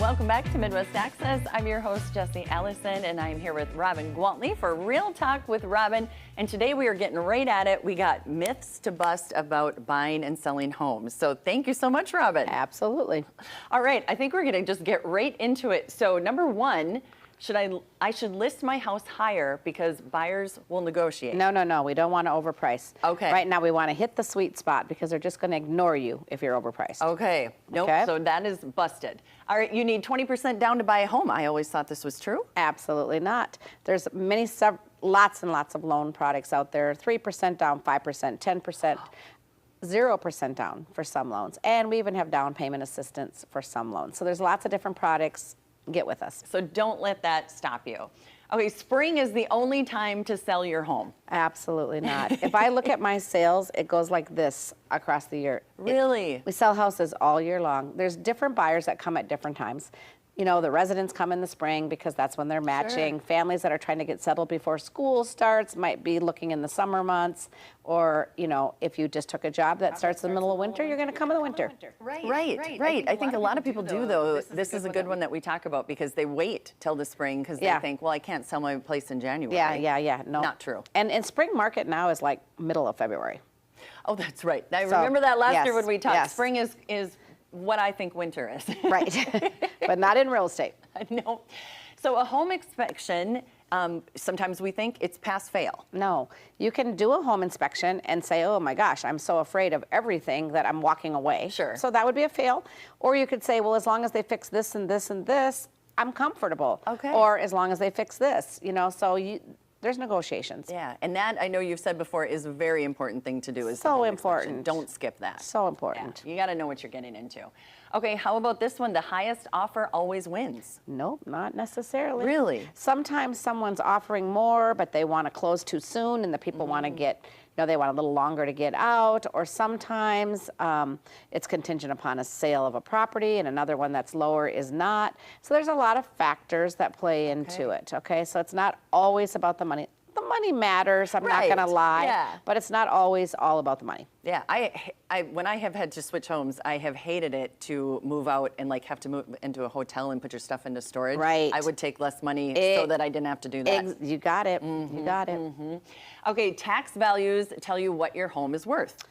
Welcome back to Midwest Access. I'm your host, Jesse Allison, and I'm here with Robin Gwaltney for Real Talk with Robin. And today we are getting right at it. We got myths to bust about buying and selling homes. So thank you so much, Robin. Absolutely. All right, I think we're going to just get right into it. So number one, I should list my house higher because buyers will negotiate. No. We don't want to overprice. Okay. Right now we want to hit the sweet spot because they're just going to ignore you if you're overpriced. Okay. Nope. Okay. So that is busted. All right. You need 20% down to buy a home. I always thought this was true. Absolutely not. There's lots and lots of loan products out there. 3% down, 5%, 10%. 0% down for some loans. And we even have down payment assistance for some loans. So there's lots of different products. Get with us. So don't let that stop you. Okay, spring is the only time to sell your home. Absolutely not. If I look at my sales, it goes like this across the year. Really? We sell houses all year long. There's different buyers that come at different times. You know, the residents come in the spring because that's when they're matching. Sure. Families that are trying to get settled before school starts might be looking in the summer months. Or, you know, if you just took a job that starts in the middle of winter, you're going to come in the winter. Right. I think a lot of people do, though. This is a good one that we talk about because they wait till the spring because they think, well, I can't sell my place in January. Yeah. No. Not true. And spring market now is like middle of February. Oh, that's right. I remember that last year when we talked. Yes. Spring is what I think winter is. Right. But not in real estate. No. So a home inspection, sometimes we think it's pass-fail. No. You can do a home inspection and say, oh my gosh, I'm so afraid of everything that I'm walking away. Sure. So that would be a fail. Or you could say, well, as long as they fix this and this and this, I'm comfortable. Okay. Or as long as they fix this, you know, so there's negotiations. Yeah, and that, I know you've said before, is a very important thing to do. Is the So home important. inspection. Don't skip that. So important. Yeah, you got to know what you're getting into. Okay, how about this one? The highest offer always wins. Nope, not necessarily. Really? Sometimes someone's offering more, but they want to close too soon, and the people want to get, they want a little longer to get out. Or sometimes it's contingent upon a sale of a property, and another one that's lower is not. So there's a lot of factors that play into it. Okay, so it's not always about the money. The money matters, I'm not going to lie, but it's not always all about the money. Yeah, when I have had to switch homes, I have hated it to move out and like have to move into a hotel and put your stuff into storage. Right. I would take less money so that I didn't have to do that. You got it. You got it. Okay, tax values tell you what your home is worth.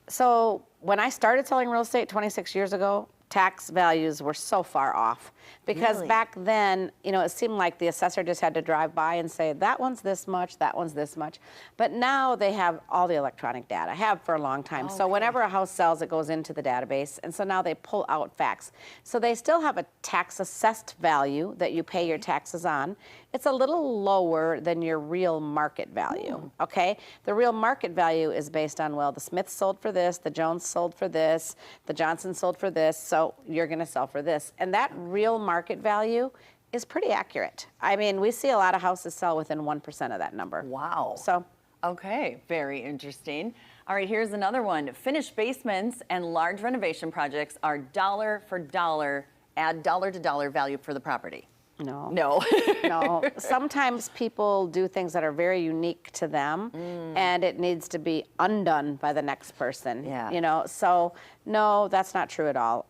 So when I started selling real estate 26 years ago, tax values were so far off because back then, it seemed like the assessor just had to drive by and say, that one's this much, that one's this much. But now they have all the electronic data, have for a long time. So whenever a house sells, it goes into the database. And so now they pull out facts. So they still have a tax assessed value that you pay your taxes on. It's a little lower than your real market value, okay? The real market value is based on, well, the Smiths sold for this, the Jones sold for this, the Johnson sold for this, so you're gonna sell for this. And that real market value is pretty accurate. I mean, we see a lot of houses sell within 1% of that number. Wow. So. Okay, very interesting. All right, here's another one. Finished basements and large renovation projects are dollar for dollar, add dollar to dollar value for the property. No. No. Sometimes people do things that are very unique to them, and it needs to be undone by the next person. Yeah. So no, that's not true at all.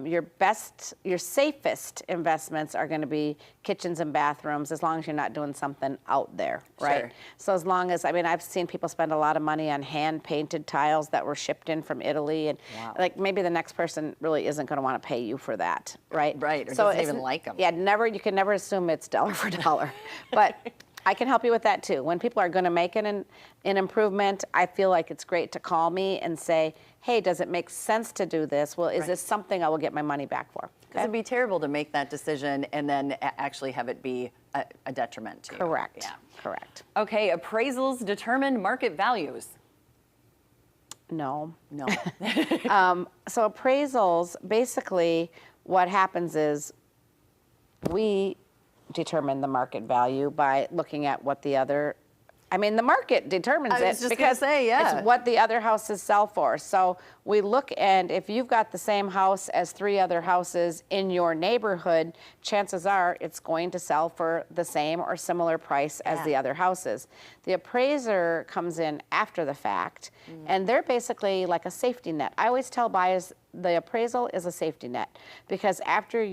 Your safest investments are going to be kitchens and bathrooms, as long as you're not doing something out there, right? Sure. So as long as, I've seen people spend a lot of money on hand-painted tiles that were shipped in from Italy, and like maybe the next person really isn't going to want to pay you for that, right? Right, or so doesn't even like them. Yeah, you can never assume it's dollar for dollar, but I can help you with that too. When people are going to make an improvement, I feel like it's great to call me and say, hey, does it make sense to do this? Well, is this something I will get my money back for? Because it'd be terrible to make that decision and then actually have it be a detriment to you. Correct. Yeah. Correct. Okay, appraisals determine market values. No. So appraisals, basically what happens is we determine the market value by looking at what the other I mean, the market determines I was it just gonna because say, yeah. it's what the other houses sell for. So we look, and if you've got the same house as 3 other houses in your neighborhood, chances are it's going to sell for the same or similar price as the other houses. The appraiser comes in after the fact, and they're basically like a safety net. I always tell buyers the appraisal is a safety net, because after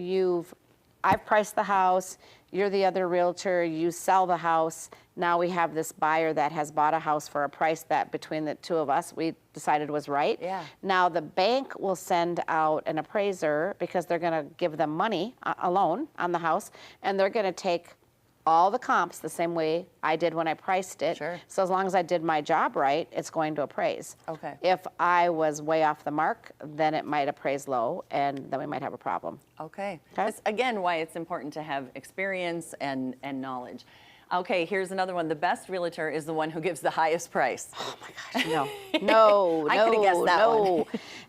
I've priced the house, you're the other realtor, you sell the house. Now we have this buyer that has bought a house for a price that between the 2 of us, we decided was right. Yeah. Now the bank will send out an appraiser because they're gonna give them money, a loan on the house, and they're gonna take all the comps the same way I did when I priced it. Sure. So as long as I did my job right, it's going to appraise. Okay. If I was way off the mark, then it might appraise low, and then we might have a problem. Okay. Okay. That's, again, why it's important to have experience and knowledge. Okay, here's another one. The best realtor is the one who gives the highest price. Oh my gosh, no, I could've guessed that one.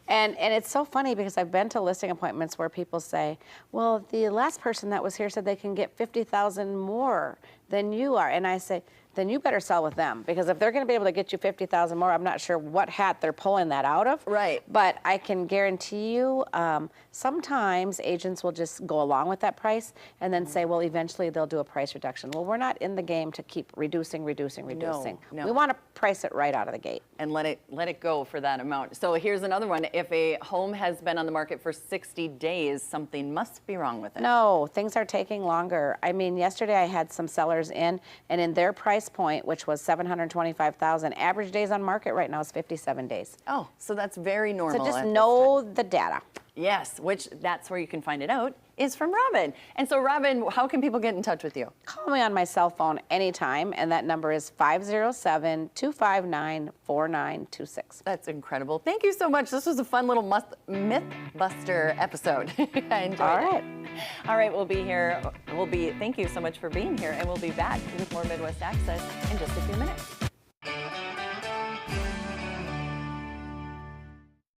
And it's so funny because I've been to listing appointments where people say, well, the last person that was here said they can get 50,000 more than you are. And I say, then you better sell with them, because if they're going to be able to get you 50,000 more, I'm not sure what hat they're pulling that out of. Right. But I can guarantee you, sometimes agents will just go along with that price and then say, well, eventually they'll do a price reduction. Well, we're not in the game to keep reducing. No. We want to price it right out of the gate. And let it go for that amount. So here's another one. If a home has been on the market for 60 days, something must be wrong with it. No, things are taking longer. I mean, yesterday I had some sellers in, and in their price point, which was $725,000, average days on market right now is 57 days. Oh, so that's very normal. So just at this know the data. Yes, which that's where you can find it out, is from Robin. And so Robin, how can people get in touch with you? Call me on my cell phone anytime, and that number is 507-259-4926. That's incredible. Thank you so much. This was a fun little myth buster episode. I enjoyed All it. right. All right, we'll be here. Thank you so much for being here, and we'll be back with more Midwest Access in just a few minutes.